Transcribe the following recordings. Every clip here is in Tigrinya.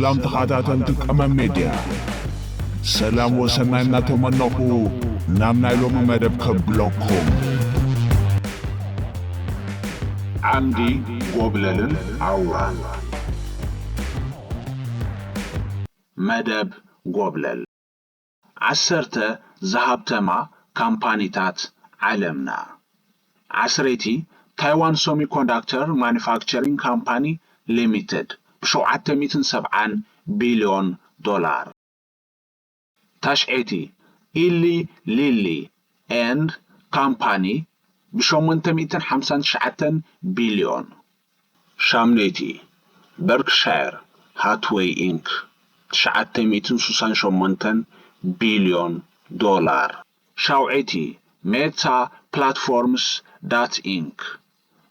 سلام تخاتاتن تقمم ميديا سلام وسناينا تمنقو نامنا يلوم مدب كبلوكم عندي قبلل عوران مدب قبلل عسرت زهبتما كامبانيتات عالمنا عسرتي تايوان سومي كوندكتر مانيفاكتشرينج كامباني ليميتد ب$770 بليون تاشعيتي إلي ليلي اند كامباني ب$859 بليون شامنيتي بركشاير هاتواي إنك $968 بليون شاوعيتي ميتا بلاتفورمز دات إنك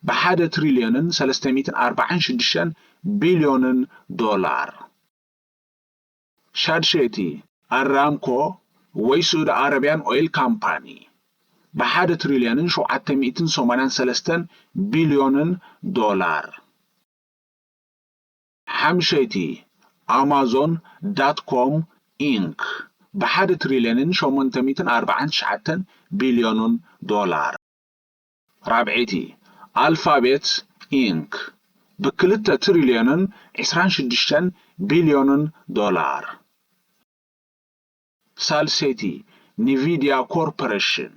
ب$1 تريليون 346 بليون شادشيتي أرامكو ويسود عربيان أويل كامباني ب$1 تريليون 783 بليون حمشيتي أمازون دات كوم إنك ب$1 تريليون 849 بليون رابعيتي ألفابيت إنك ب2 تريليون 26 بليون سالسيتي نيفيديا كوربوريشن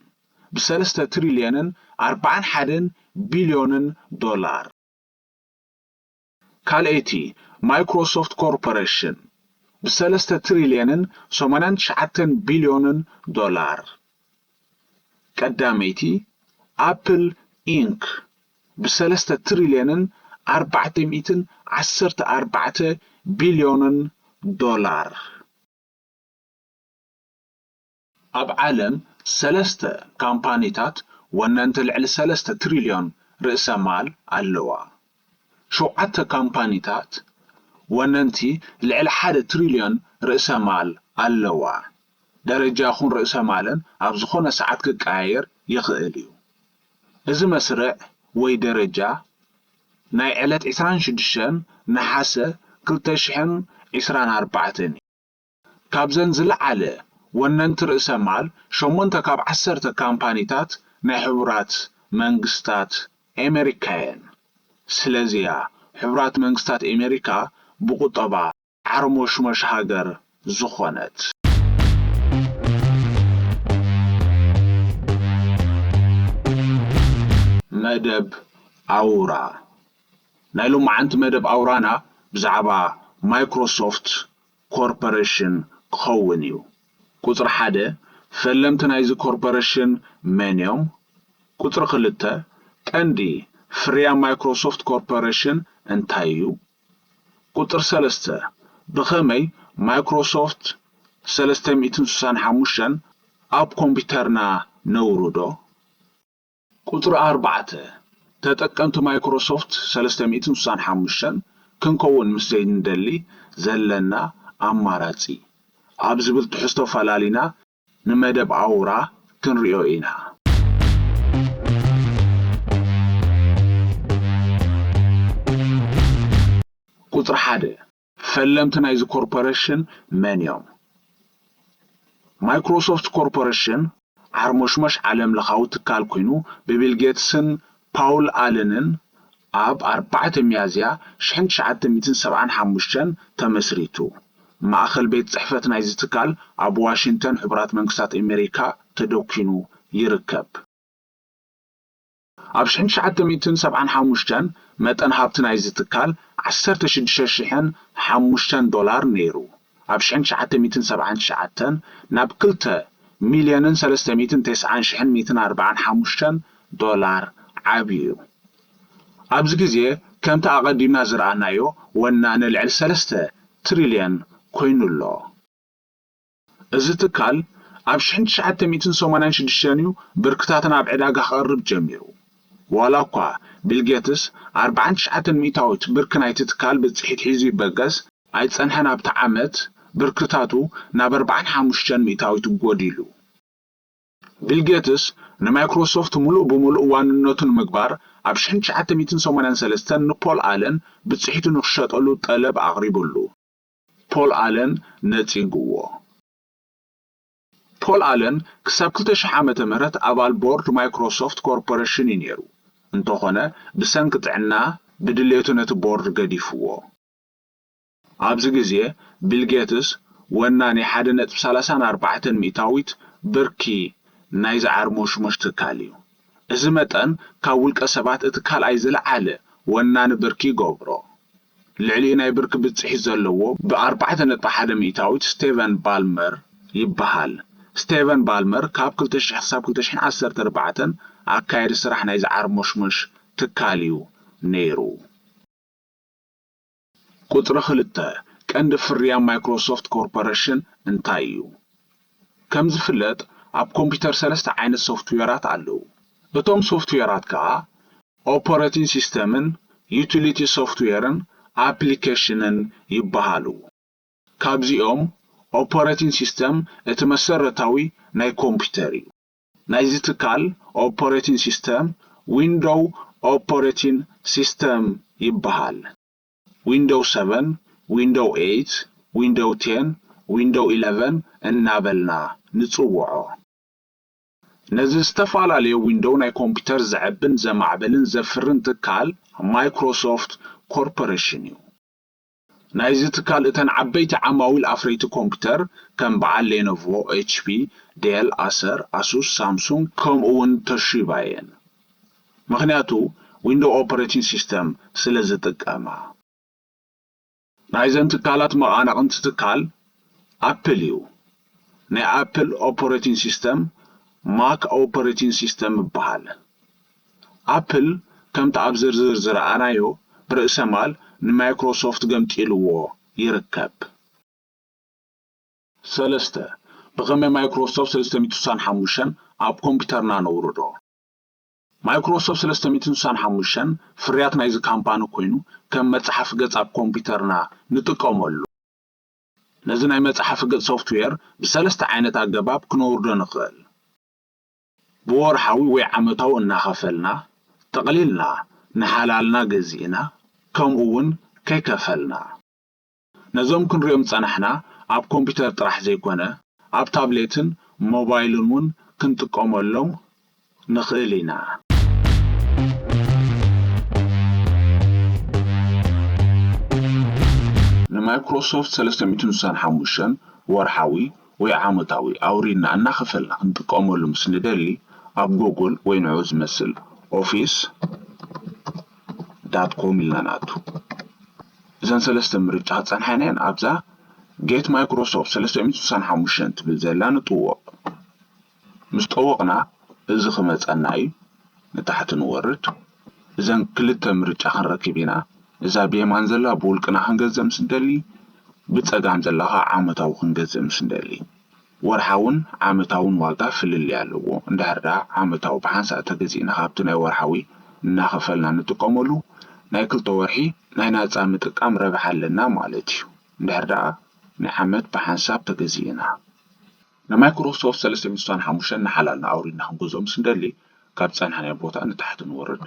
ب3 تريليون 41 بليون كاليتي مايكروسوفت كوربوريشن ب3 تريليون 89 بليون قداميتي أبل إنك ب3 تريليون 414 بليون أب عالم 3 كامبانيتات وننت لعل 3 تريليون رأس مال اللوا شوعت كامبانيتات وننتي لعل 1 تريليون رأس مال اللوا درجة خون رأس مالا أبزخون ساعات كاير يخيليو إذا مسرع وي درجة ناي علت 26 نحاسة 2024 كابزن زلعالة وننت رأس مال شمونتا كاب 10 كامبانيتات ناي حبرات منغستات أمريكان سلازيا حبرات منغستات أمريكا بقطبا عرموش مش هاجر زخونت مدب أورا نايلو معنت مدب أورانا بزعبا مايكروسوفت كوربوريشن خونيو قطر 1 فلمت نايزي كوربوريشن منيوم قطر 2 كندي فريا مايكروسوفت كوربوريشن انتايو قطر 3 بخمي مايكروسوفت 365 اب كمبيوترنا نورودو قطر 4 تتقمت مايكروسوفت 365 كنكون مسجين دلي زلنا أماراتي أبزبل تحستو فلالينا نمدب عورا كنريوئينا قطر 1 فلمت نايز كوربوريشن منيوم مايكروسوفت كوربوريشن عرمشمش عالم لخاو تكال كوينو ببيل جيتسن باول آلنن أب 4 ميازيا 1975 تمسريتو مأخل بيت صحفة نايز تكال أب واشنطن حبرات منغستات أمريكا تدوكينو يركب أب 1975 متن هابت نايز تكال 16,500 دولار نيرو أب 1979 ناب كلتا 1,399,245 دولار عابيو أبز جزية كم تأقدمنا زرعنايو ونانا لعل 3 تريليون كوينو الله إزتكال أب 1986 بركتاتنا بعداقة خرب جميرو ولاقوا بيلجيتس 4,900 بركنايت تكال بتحيط حيزي بقز أيتسانحنا بتعامت بركتاتو ناب 4,500 تقوديلو بيلجيتس نمايكروسوفت ملو بملو واننوتن مقبار أب 1983 نبول آلن بتصحيتو نخشط ألو طلب أغريبولو ፖል አለን ነጺግዎ ፖል አለን ክሳብ 2000 ዓመተ ምህረት አባል ቦርድ ማይክሮሶፍት ኮርፖሬሽን ይነሩ እንተኾነ ብሰንኪ ጥዕና ብድሌቱ ነቲ ቦርድ ገዲፍዎ ኣብዚ ግዜ ቢል ጌትስ ወናኒ 1.34 ሚእታዊት ብርኪ ናይ ዝዓርሙሽሙሽ ትካል እዩ እዚ መጠን ካብ ውልቀ ሰባት እቲ ካልኣይ ዝለዓለ ወናኒ ብርኪ ገብሮ ልዕሊ ናይ ብርኪ ብጽሒት ዘለዎ ብ4.1 ሚእታዊት ስቴቨን ባልመር ይበሃል ስቴቨን ባልመር ካብ 2000 ክሳብ 2014 ኣካይዲ ስራሕ ናይ ዝዓርሙሽሙሽ ትካል እዩ ነይሩ ቁጥሪ 2 ቀንዲ ፍርያም ማይክሮሶፍት ኮርፖሬሽን እንታይ እዩ ከም ዝፍለጥ ኣብ ኮምፒውተር 3 ዓይነት ሶፍትዌራት ኣለዉ እቶም ሶፍትዌራት ከዓ ኦፐሬቲንግ ሲስተምን ዩቲሊቲ ሶፍትዌርን አፕሊኬሽንን ይበሃሉ ካብዚኦም ኦፐሬቲንግ ሲስተም እቲ መሰረታዊ ናይ ኮምፒውተር እዩ ናይዚ ትካል ኦፐሬቲንግ ሲስተም ዊንዶው ኦፐሬቲንግ ሲስተም ይበሃል ዊንዶው 7 ዊንዶው 8 ዊንዶው 10 ዊንዶው 11 እናበልና ንጽውዖ ነዚ ዝተፋላለየ ዊንዶው ናይ ኮምፒውተር ዝዕብን ዘማዕበልን ዘፍርን ትካል ማይክሮሶፍት ኮርፖሬሽን እዩ ናይዚ ትካል እተን ዓበይቲ ዓማዊል ኣፍረይቲ ኮምፒውተር ከም በዓል ሌኖቮ ኤችፒ ዴል አሰር አሱስ ሳምሱንግ ከምኡውን ቶሺባ እየን ምክንያቱ ዊንዶው ኦፐሬቲንግ ሲስተም ስለ ዝጥቀማ ናይዘን ትካላት መቃናቅንቲ ትካል ኣፕል እዩ ናይ ኣፕል ኦፐሬቲንግ ሲስተም ማክ ኦፐሬቲንግ ሲስተም ይበሃል ኣፕል ከምቲ ኣብ ዝርዝር ዝረኣናዮ ብርእሰ ማል ንማይክሮሶፍት ገምጢልዎ ይርከብ ሰለስተ ብኸመይ ማይክሮሶፍት 365 ኣብ ኮምፒውተርና ነውርዶ ማይክሮሶፍት 365 ፍርያት ናይዚ ካምፓኒ ኮይኑ ከም መጽሓፍ ገጽ ኣብ ኮምፒውተርና ንጥቀመሉ ነዚ ናይ መጽሓፍ ገጽ ሶፍትዌር ብሰለስተ ዓይነት ኣገባብ ክነውርዶ ንኽእል ብወርሓዊ ወይ ዓመታዊ እናኸፈልና ተቕሊልና ንሓላልና ገዚእና ከምኡውን ከይከፈልና ነዞም ክንሪኦም ጸናሕና ኣብ ኮምፒውተር ጥራሕ ዘይኮነ ኣብ ታብሌትን ሞባይልን እውን ክንጥቀመሎም ንኽእል ኢና ንማይክሮሶፍት 365 ወርሓዊ ወይ ዓመታዊ ኣውሪና እናኸፈልና ክንጥቀመሉ ምስ ንደሊ ኣብ ጉግል ወይ ንዑ ዝመስል office.com ኢልና ናቱ እዘን ሰለስተ ምርጫ ጸንሐናን ኣብዛ ጌት ማይክሮሶፍት 365 ትብል ዘላ ንጥወቅ ምስ ጠወቅና እዚ ክመጸና እዩ ንታሕቲ ንወርድ እዘን ክልተ ምርጫ ክንረክብ ኢና እዛ ብየማን ዘላ ብውልቅና ክንገዝእ ምስ ንደሊ ብጸጋም ዘላኻ ዓመታዊ ክንገዝእ ምስ ንደሊ ወርሓውን ዓመታውን ዋጋ ፍልል ያለዎ እንዳርዳ ዓመታዊ ብሓንሳእ ተገዚእና ካብቲ ናይ ወርሓዊ እናኸፈልና ንጥቀመሉ ናይ ክልተ ወርሒ ናይ ናጻ ምጥቃም ረብሓ ኣለና ማለት እዩ እንዳርዳ ናይ ዓመት ብሓንሳብ ተገዚእና ንማይክሮሶፍት 365 ንሓላልና ኣውሪና ክንገዝኦ ምስ ንደሊ ካብ ጸንሐናይ ቦታ ንታሕቲ ንወርድ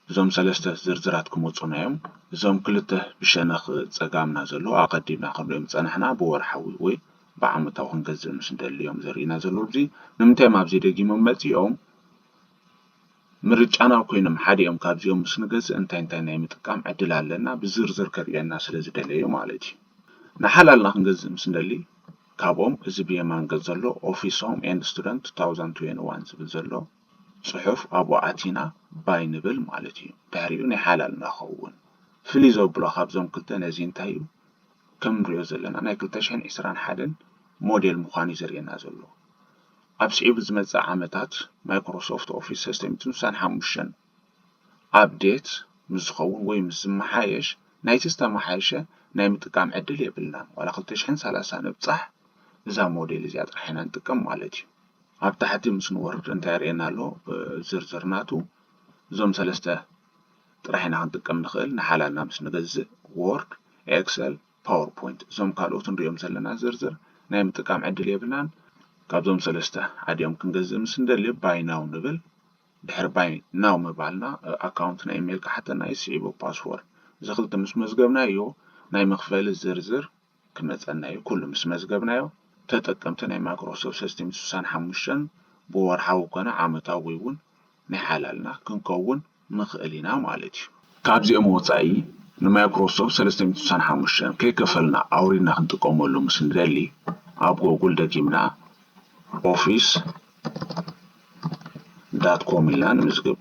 እዞም ሰለስተ ዝርዝራት ክመጹናዮም እዞም ክልተ ብሸነኽ ጸጋምና ዘሎ ኣቀዲምና ክንሪኦም ጸንሐና ብወርሓዊ ወይ بعمتاو هنجزء مش ندليهم زرينا زلوبزي نمتى ما بزيد جيم متيوم مرج أنا وكينم حد يوم كابزيوم مش نجزء أنت نايمت كام عدل علينا بزرزر كريان الناس اللي زدليهم عليتي نحللنا هنجزء مش ندلي كابوم زبيه ما نجزله Office Home and Student 2021 زبزله صحف أبو عتينا باينبل مالتي تعريون حللنا خون فليزو بلا خابزوم كلتنا زين تايو كم ريوزلنا أنا قلت شحن إسران حدن موديل مخاني زرينا زلو أبسعي بزمزة عامتات مايكروسوفت أوفيس سيستم تنسان حموشن أبديت مزخون ويمزم محايش نايتستا محايشة نايمتقام عدل يبلنا ولا قلت شحن سالسان بصح إذا موديل زياد رحينا نتقام مالتي أبتحتي مسنورد انتارينا له زرزرناتو زوم سلسته رحينا نتقام نخيل نحالانا مسنغز وورد إكسل باوربوينت زوم كالوتن ريوم زلنا زرزر نايم تقام عدل يبلان كابزوم سلسته عاد يوم كنجزم سندلي باي ناو نبل دحر باي ناو مبالنا اكاونتنا ايميل حتى نايسيبو باسورد زخلت مش مزغبنا يو ناي مخفل الزرزر ክመፀናዩ ኩሉ ምስ መዝገብናዮ ተጠቀምቲ ናይ ማይክሮሶፍት 365 ብወርሓዊ ኮነ ዓመታዊ እውን ናይ ሓላልና ክንከውን ንኽእል ኢና ማለት እዩ። ካብዚኦም ወፃኢ ንማይክሮሶፍት 365 ከይከፈልና ኣውሪድና ክንጥቀመሉ ምስ ንደሊ ኣብ ጎግል ደጊምና office.com ኢልና ንምዝግብ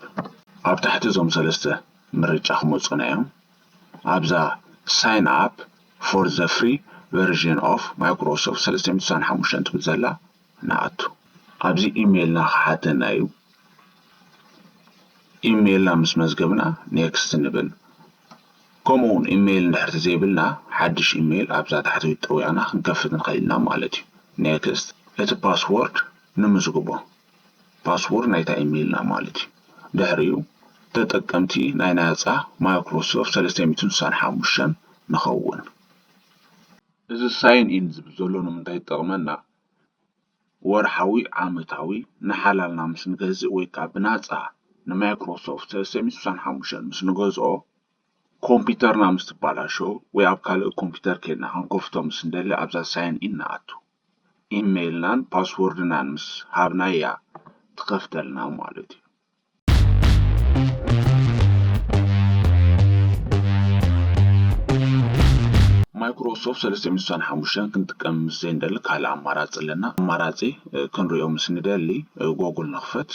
ኣብ ታሕቲ እዞም ሰለስተ ምርጫ ክመፁና እዮም። ኣብዛ sign up for the free version of Microsoft 365 ትብል ዘላ ንኣቱ ኣብዚ ኢሜይልና ክሓተና እዩ። ኢሜይልና ምስ መዝገብና ኔክስት ንብል ከምኡውን ኢሜይል እንድሕር ዘይብልና ሓድሽ ኢሜይል ኣብዛ ታሕቲ ጠዊዕና ክንከፍት ንኽእል ኢና ማለት እዩ። ኔክስት እቲ ፓስወርድ ንምዝግቦ ፓስወርድ ናይታ ኢሜይልና ማለት እዩ። ድሕሪኡ ተጠቀምቲ ናይ ናፃ ማይክሮሶፍት 365 ንኸውን። እዚ ሳይን ኢን ዝብል ዘሎ ንምንታይ ይጠቕመና? ወርሓዊ ዓመታዊ ንሓላልና ምስ ንገዝእ ወይ ከዓ ብናፃ ንማይክሮሶፍት 365 ምስ ንገዝኦ ኮምፒውተርና ምስ ትበላሾ ወይ ኣብ ካልእ ኮምፒውተር ከይድና ክንከፍቶ ምስ እንደሊ ኣብዛ ሳይን ኢን ንኣቱ ኢሜይልናን ፓስወርድናን ምስ ሃብናያ ትከፍተልና ማለት እዩ። ማይክሮሶፍት 365 ክንጥቀም ምስ ዘይንደሊ ካልእ ኣማራፂ ኣለና። ኣማራፂ ክንሪኦ ምስ ንደሊ ጎግል ንኽፈት።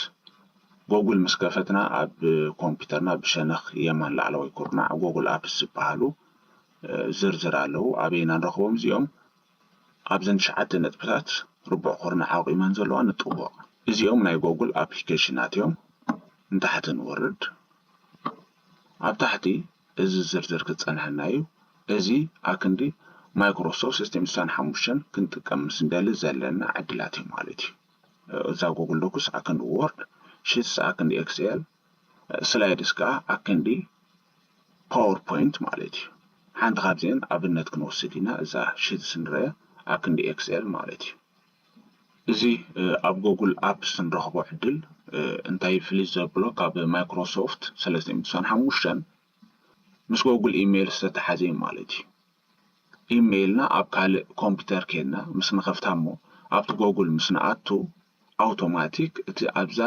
ጎግል ምስ ከፈትና ኣብ ኮምፒውተርና ብሸነኽ የማን ላዕለዋይ ኩርናዕ ጎግል ኣፕስ ዝበሃሉ ዝርዝር ኣለዉ። ኣበይና ንረኽቦም እዚኦም? ኣብዘን 9 ነጥብታት ርቡዕ ኩርናዕ ዓቂመን ዘለዋ ንጥውቕ። እዚኦም ናይ ጎግል ኣፕሊኬሽናት እዮም። ንታሕቲ ንወርድ። ኣብ ታሕቲ እዚ ዝርዝር ክፀንሐና እዩ። እዚ ኣክንዲ ማይክሮሶፍት 365 ክንጥቀም ምስ እንደሊ ዘለና ዕድላት እዩ ማለት እዩ። እዛ ጎግል ዶክስ ኣክንዲ ወርድ፣ ሺትስ ኣክንዲ ኤክሴል፣ ስላይድስ ከዓ ኣክንዲ ፓወርፖይንት ማለት እዩ። ሓንቲ ካብዚአን ኣብነት ክንወስድ ኢና። እዛ ሺትስ ንሪኣ ኣክንዲ ኤክሴል ማለት እዩ። እዚ ኣብ ጎግል ኣፕስ ንረኽቦ ዕድል እንታይ ፍልይ ዘብሎ ካብ ማይክሮሶፍት 365 ምስ ጎግል ኢሜይል ዝተተሓዘ ማለት እዩ። ኢሜይልና ኣብ ካልእ ኮምፒውተር ከይድና ምስ ንኸፍታ እሞ ኣብቲ ጎግል ምስ ንኣቱ ኣውቶማቲክ እቲ ኣብዛ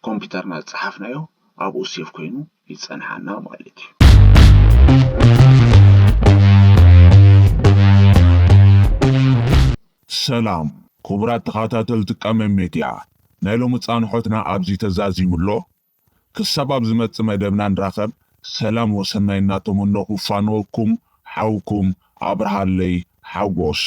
ኮምፒውተርና ዝፀሓፍናዮ ኣብኡ ሴፍ ኮይኑ ይፀንሓና ማለት እዩ። ሰላም ክቡራት ተኸታተልቲ ቀመም ሚድያ፣ ናይ ሎሚ ፃንሖትና ኣብዚ ተዛዚሙሎ ክሳብ ኣብ ዝመፅእ መደብና ንራኸብ። ሰላም ወሰናይ እናተመነኹ ፋኖኩም ሓውኩም ኣብርሃለይ ሓጎስ